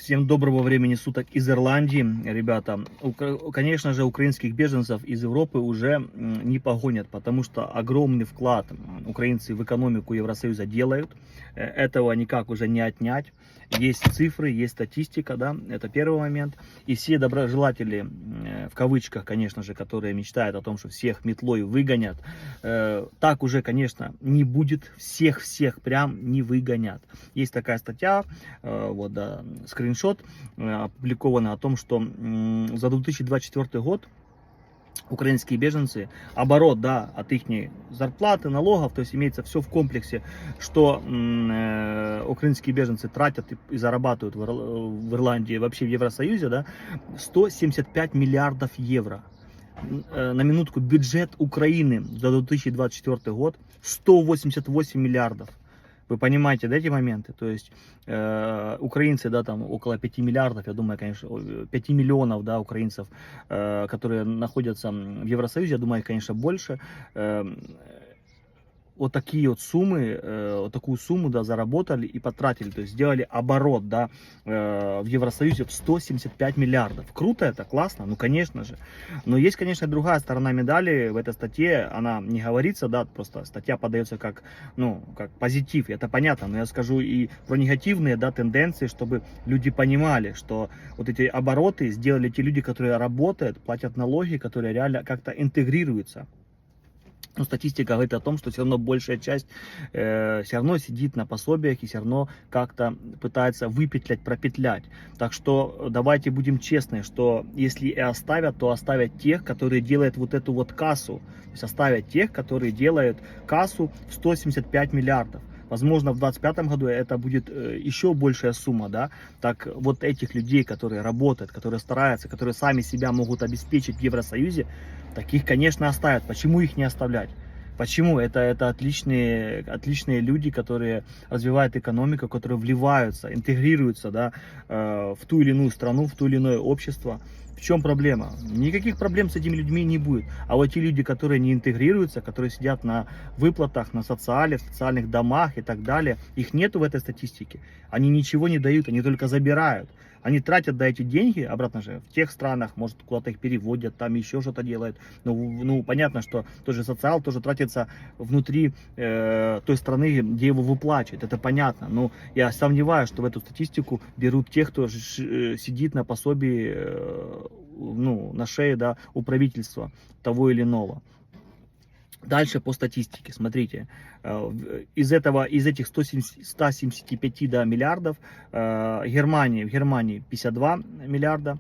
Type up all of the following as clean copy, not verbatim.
Всем доброго времени суток из Ирландии, ребята. Конечно же, украинских беженцев из Европы уже не погонят, потому что огромный вклад украинцы в экономику Евросоюза делают. Этого никак уже не отнять. Есть цифры, есть статистика, да, это первый момент. И все доброжелатели, в кавычках, конечно же, которые мечтают о том, что всех метлой выгонят, так уже, конечно, не будет, всех прям не выгонят. Есть такая статья, вот, да, скриншот опубликовано о том, что за 2024 год украинские беженцы, оборот, да, от их зарплаты, налогов, то есть имеется все в комплексе, что украинские беженцы тратят и зарабатывают в Ирландии, вообще в Евросоюзе, да, 175 миллиардов евро. На минутку, бюджет Украины за 2024 год 188 миллиардов. Вы понимаете, да, эти моменты? То есть украинцы, да, там около 5 миллиардов, я думаю, конечно, 5 миллионов, да, украинцев, которые находятся в Евросоюзе, я думаю, конечно, больше. Вот такие вот суммы, вот такую сумму, да, заработали и потратили, то есть сделали оборот, да, в Евросоюзе в 175 миллиардов. Круто это, классно, ну, конечно же. Но есть, конечно, другая сторона медали в этой статье, она не говорится, да, просто статья подается как, ну, как позитив, это понятно, но я скажу и про негативные, да, тенденции, чтобы люди понимали, что вот эти обороты сделали те люди, которые работают, платят налоги, которые реально как-то интегрируются. Но статистика говорит о том, что все равно большая часть все равно сидит на пособиях и все равно как-то пытается выпетлять, пропетлять. Так что давайте будем честны, что если и оставят, то оставят тех, которые делают вот эту вот кассу. То есть оставят тех, которые делают кассу в 175 миллиардов. Возможно, в 2025 году это будет еще большая сумма, да. Так вот этих людей, которые работают, которые стараются, которые сами себя могут обеспечить в Евросоюзе, таких, конечно, оставят. Почему их не оставлять? Почему? Это отличные люди, которые развивают экономику, которые вливаются, интегрируются, да, в ту или иную страну, в то или иное общество. В чем проблема? Никаких проблем с этими людьми не будет. А вот те люди, которые не интегрируются, которые сидят на выплатах, на социальных домах и так далее, их нету в этой статистике. Они ничего не дают, они только забирают. Они тратят, да, эти деньги обратно же в тех странах, может, куда-то их переводят, там еще что-то делают. Ну, понятно, что тот же социал тоже тратится внутри той страны, где его выплачивают. Это понятно. Но я сомневаюсь, что в эту статистику берут тех, кто сидит на пособии, ну, на шее, да, у правительства того или иного. Дальше по статистике, смотрите, из этих 175, да, миллиардов, в Германии 52 миллиарда,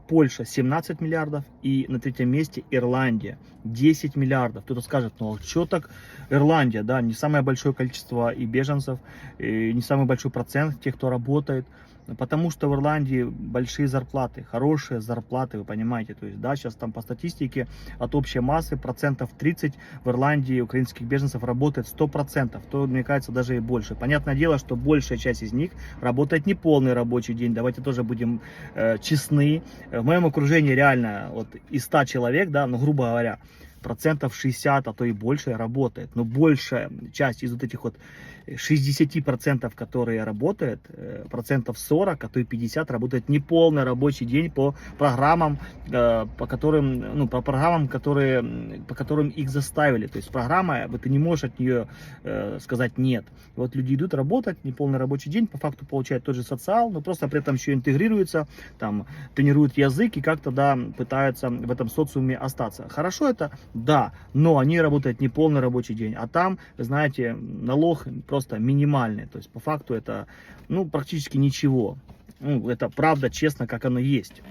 Польша 17 миллиардов и на третьем месте Ирландия 10 миллиардов. Кто-то скажет, ну а что так Ирландия, да, не самое большое количество и беженцев, и не самый большой процент тех, кто работает. Потому что в Ирландии большие зарплаты, хорошие зарплаты, вы понимаете. То есть, да, сейчас там по статистике от общей массы процентов 30 в Ирландии украинских беженцев работает 100%, то, мне кажется, даже и больше. Понятное дело, что большая часть из них работает не полный рабочий день, давайте тоже будем честны. В моем окружении реально вот из 100 человек, да, ну, грубо говоря, процентов 60, а то и больше работает. Но большая часть из вот этих вот 60%, которые работают, процентов 40, а то и 50 работает неполный рабочий день по программам, по которым их заставили. То есть программа, ты не можешь от нее сказать нет. Вот люди идут работать, неполный рабочий день, по факту получают тот же социал, но просто при этом еще интегрируются, там, тренируют язык и как-то, да, пытаются в этом социуме остаться. Хорошо это? Да, но они работают неполный рабочий день, а там, знаете, налог просто минимальный, то есть по факту это, ну, практически ничего. Ну, это правда, честно, как оно есть.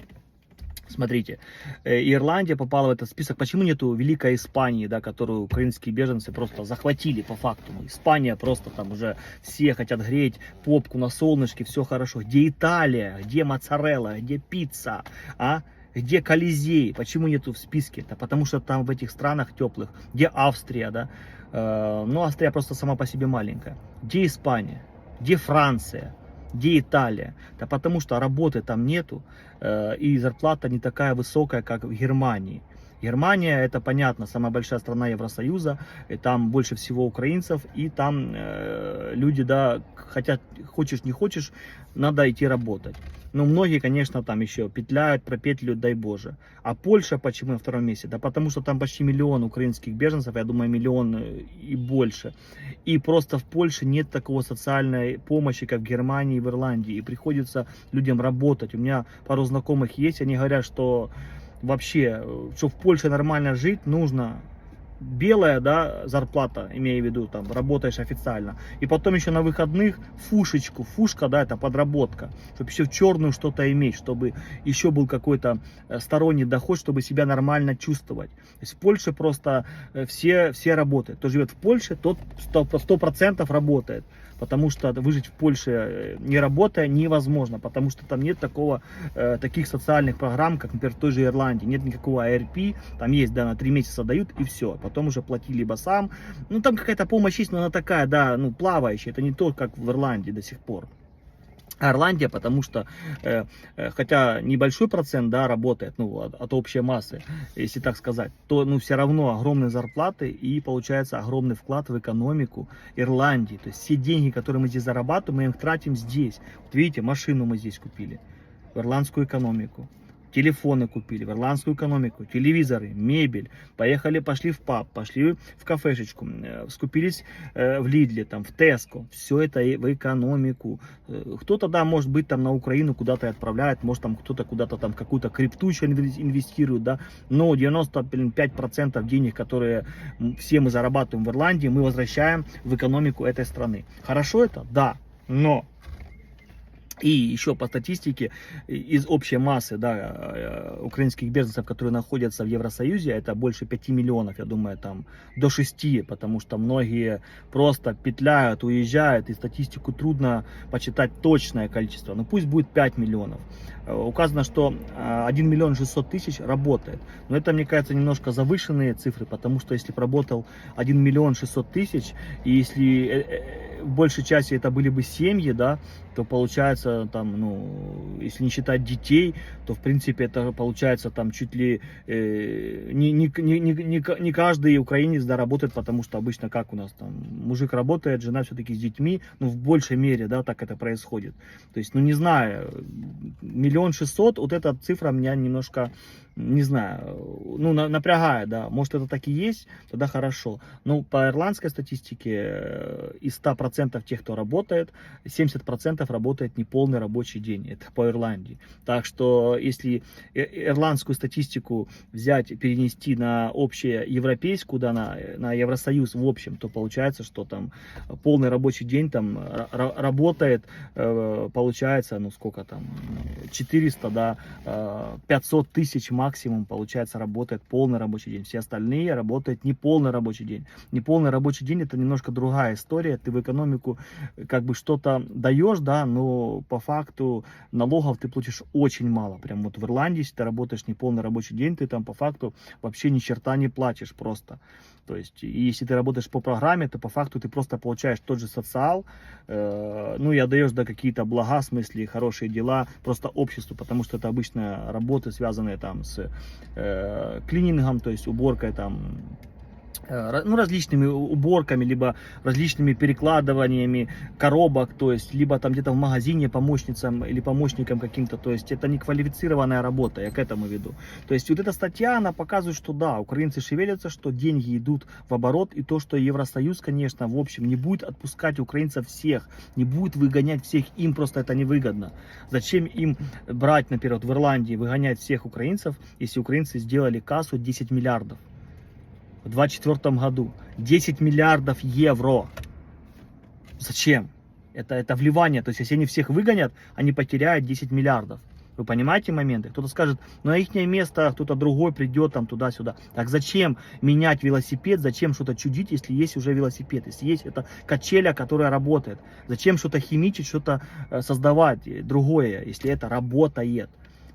Смотрите, Ирландия попала в этот список. Почему нету Великой Испании, да, которую украинские беженцы просто захватили по факту? Испания просто там уже все хотят греть попку на солнышке, все хорошо. Где Италия, где моцарелла, где пицца, а? Где Колизей? Почему нету в списке? Да потому что там в этих странах теплых. Где Австрия, да? Ну, Австрия просто сама по себе маленькая. Где Испания? Где Франция? Где Италия? Да потому что работы там нету, и зарплата не такая высокая, как в Германии. Германия, это понятно, самая большая страна Евросоюза, и там больше всего украинцев, и там люди, да, хотят, хочешь не хочешь, надо идти работать. Но многие, конечно, там еще петляют, пропетляют, дай Боже. А Польша почему на втором месте? Да потому что там почти 1 миллион украинских беженцев, я думаю, 1 миллион и больше. И просто в Польше нет такого социальной помощи, как в Германии и в Ирландии. И приходится людям работать. У меня пару знакомых есть, они говорят, что вообще, чтобы в Польше нормально жить, нужно белая, да, зарплата, имея в виду, там, работаешь официально, и потом еще на выходных фушечку, фушка, да, это подработка, чтобы еще в черную что-то иметь, чтобы еще был какой-то сторонний доход, чтобы себя нормально чувствовать. То есть в Польше просто все работают. Кто живет в Польше, тот 100% работает. Потому что выжить в Польше не работая невозможно, потому что там нет таких социальных программ, как, например, в той же Ирландии. Нет никакого ARP, там есть, да, на 3 месяца дают и все. Потом уже плати либо сам. Ну, там какая-то помощь есть, но она такая, да, ну, плавающая. Это не то, как в Ирландии до сих пор. Ирландия, потому что, хотя небольшой процент, да, работает, ну, от общей массы, если так сказать, то, ну, все равно огромные зарплаты и получается огромный вклад в экономику Ирландии. То есть все деньги, которые мы здесь зарабатываем, мы их тратим здесь. Вот видите, машину мы здесь купили, в ирландскую экономику. Телефоны купили в ирландскую экономику, телевизоры, мебель, пошли в паб, пошли в кафешечку, скупились в Лидле, там, в Теско, все это в экономику. Кто-то, да, может быть, там на Украину куда-то отправляет, может, там кто-то куда-то там какую-то крипту еще инвестирует, да, но 95% денег, которые все мы зарабатываем в Ирландии, мы возвращаем в экономику этой страны. Хорошо это? Да, но... И еще по статистике, из общей массы, да, украинских беженцев, которые находятся в Евросоюзе, это больше 5 миллионов, я думаю, там до 6, потому что многие просто петляют, уезжают, и статистику трудно почитать точное количество, но пусть будет 5 миллионов. Указано, что 1 миллион 600 тысяч работает, но это, мне кажется, немножко завышенные цифры, потому что если бы работал 1 миллион 600 тысяч, и если... в большей части это были бы семьи, да, то получается там, ну, если не считать детей, то в принципе это получается там чуть ли не каждый украинец, да, работает, потому что обычно как у нас там мужик работает, жена все-таки с детьми, ну в большей мере, да, так это происходит. То есть, ну не знаю, 1 600 000, вот эта цифра меня немножко, не знаю, ну напрягает, да, может это так и есть, тогда хорошо. Но по ирландской статистике из 100% тех, кто работает, 70% работает неполный рабочий день, это по Ирландии. Так что если ирландскую статистику взять, перенести на общеевропейскую, да, на Евросоюз в общем, то получается, что там полный рабочий день там работает, получается, ну сколько там, 400, да, 500 тысяч максимум, получается, работает полный рабочий день. Все остальные работают неполный рабочий день. Неполный рабочий день это немножко другая история. Ты в экономику как бы что-то даешь, да, но по факту налогов ты платишь очень мало. Прям вот в Ирландии, если ты работаешь неполный рабочий день, ты там по факту вообще ни черта не платишь просто. То есть, и если ты работаешь по программе, то по факту ты просто получаешь тот же социал, ну и отдаешь, да, какие-то блага, в смысле хорошие дела просто обществу, потому что это обычно работы, связанные там с клинингом, то есть уборкой там, ну, различными уборками, либо различными перекладываниями коробок, то есть, либо там где-то в магазине помощницам или помощникам каким-то, то есть, это не квалифицированная работа, я к этому веду. То есть, вот эта статья, она показывает, что да, украинцы шевелятся, что деньги идут в оборот, и то, что Евросоюз, конечно, в общем, не будет отпускать украинцев всех, не будет выгонять всех, им просто это невыгодно. Зачем им брать, например, в Ирландии, выгонять всех украинцев, если украинцы сделали кассу 10 миллиардов? В 2024 году 10 миллиардов евро. Зачем? Это вливание. То есть, если они всех выгонят, они потеряют 10 миллиардов. Вы понимаете моменты? Кто-то скажет, ну, на их место кто-то другой придет там туда-сюда. Так зачем менять велосипед? Зачем что-то чудить, если есть уже велосипед? Если есть эта качеля, которая работает? Зачем что-то химичить, что-то создавать другое, если это работает?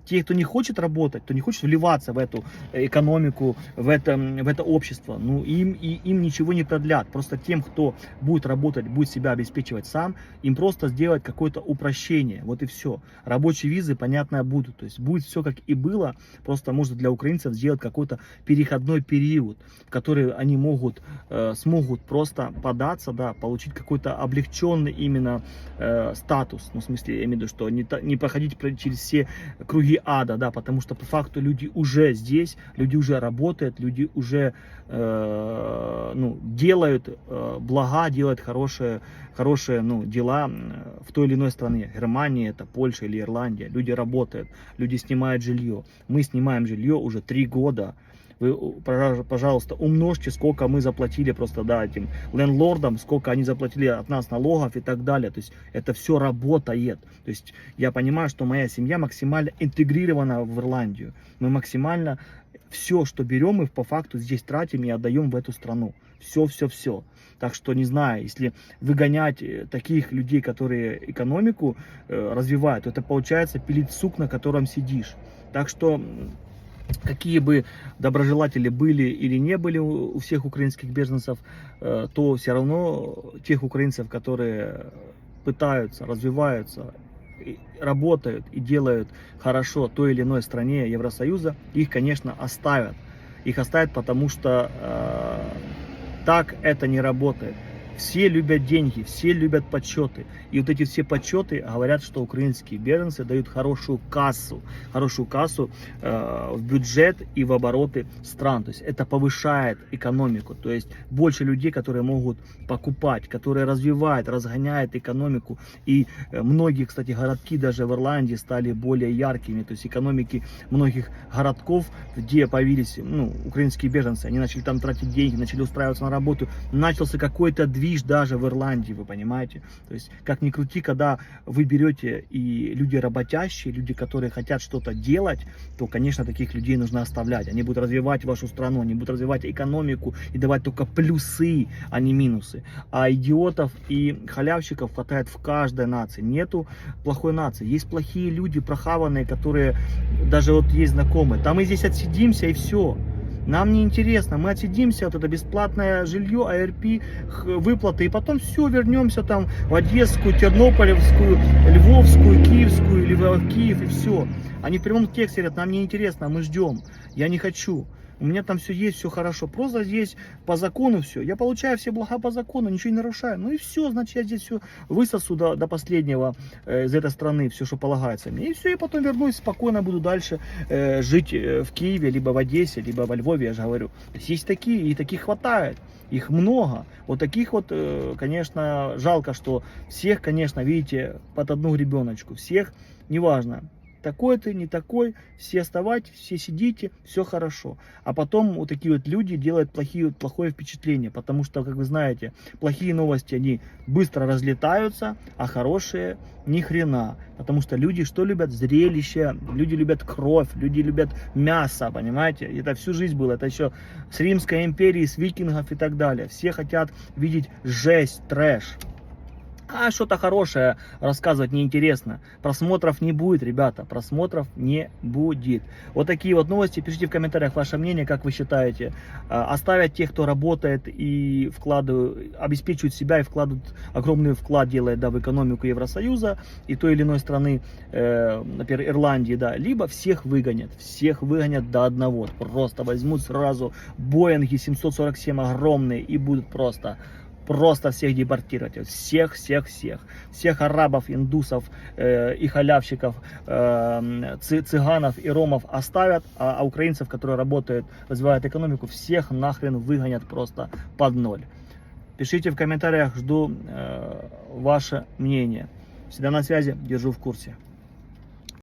Те, кто не хочет работать, кто не хочет вливаться в эту экономику, в это общество, ну им ничего не продлят. Просто тем, кто будет работать, будет себя обеспечивать сам, им просто сделать какое-то упрощение. Вот и все. Рабочие визы, понятно, будут. То есть будет все как и было, просто может для украинцев сделать какой-то переходной период, в который они смогут просто податься, да, получить какой-то облегченный именно статус. Ну, в смысле, я имею в виду, что не проходить через все круги ада, да, потому что по факту люди уже здесь, люди уже работают, люди уже делают блага, делают хорошие дела в той или иной стране. Германия, это Польша или Ирландия. Люди работают, люди снимают жилье. Мы снимаем жилье уже 3 года. Вы, пожалуйста, умножьте, сколько мы заплатили просто, да, этим лендлордам, сколько они заплатили от нас налогов и так далее. То есть это все работает. То есть я понимаю, что моя семья максимально интегрирована в Ирландию. Мы максимально все, что берем, мы по факту здесь тратим и отдаем в эту страну. Все. Так что, не знаю, если выгонять таких людей, которые экономику развивают, то это получается пилить сук, на котором сидишь. Так что какие бы доброжелатели были или не были у всех украинских беженцев, то все равно тех украинцев, которые пытаются, развиваются, работают и делают хорошо той или иной стране Евросоюза, их, конечно, оставят. Их оставят, потому что так это не работает. Все любят деньги, все любят почеты. И вот эти все почеты говорят, что украинские беженцы дают хорошую кассу в бюджет и в обороты стран. То есть это повышает экономику. То есть больше людей, которые могут покупать, которые развивают, разгоняют экономику. И многие, кстати, городки даже в Ирландии стали более яркими. То есть экономики многих городков, где появились украинские беженцы, они начали там тратить деньги, начали устраиваться на работу. Начался какой-то движ даже в Ирландии, вы понимаете. То есть, как ни крути, когда вы берете и люди работящие, люди, которые хотят что-то делать, то, конечно, таких людей нужно оставлять. Они будут развивать вашу страну, они будут развивать экономику и давать только плюсы, а не минусы. А идиотов и халявщиков хватает в каждой нации. Нету плохой нации. Есть плохие люди, прохаванные, которые даже вот есть знакомые. Там мы здесь отсидимся и все. Нам не интересно, мы отсидимся, вот это бесплатное жилье, АРП, выплаты, и потом все, вернемся там в Одесскую, Тернополевскую, Львовскую, Киевскую, или в Киев, и все. Они в прямом тексте говорят, нам не интересно, мы ждем, я не хочу. У меня там все есть, все хорошо. Просто здесь по закону все. Я получаю все блага по закону, ничего не нарушаю. Ну и все, значит, я здесь все высосу до последнего из этой страны, все, что полагается мне. И все, и потом вернусь, спокойно буду дальше жить в Киеве, либо в Одессе, либо во Львове, я же говорю. То есть такие, и таких хватает. Их много. Вот таких вот, конечно, жалко, что всех, конечно, видите, под одну гребеночку. Всех, неважно. Такой ты, не такой, все оставайтесь, все сидите, все хорошо. А потом вот такие вот люди делают плохое впечатление, потому что, как вы знаете, плохие новости, они быстро разлетаются, а хорошие ни хрена. Потому что люди что любят? Зрелище, люди любят кровь, люди любят мясо, понимаете? Это всю жизнь было, это еще с Римской империи, с викингов и так далее. Все хотят видеть жесть, трэш. А что-то хорошее рассказывать неинтересно. Просмотров не будет, ребята. Просмотров не будет. Вот такие вот новости. Пишите в комментариях ваше мнение, как вы считаете. Оставят тех, кто работает и обеспечивает себя и вкладывают огромный вклад, делает, да, в экономику Евросоюза и той или иной страны, например, Ирландии, да. Либо всех выгонят до одного. Просто возьмут сразу Боинги 747 огромные и будут просто всех депортировать. Всех арабов, индусов и халявщиков, цыганов и ромов оставят, а украинцев, которые работают, развивают экономику, всех нахрен выгонят просто под ноль. Пишите в комментариях, жду ваше мнение. Всегда на связи, держу в курсе.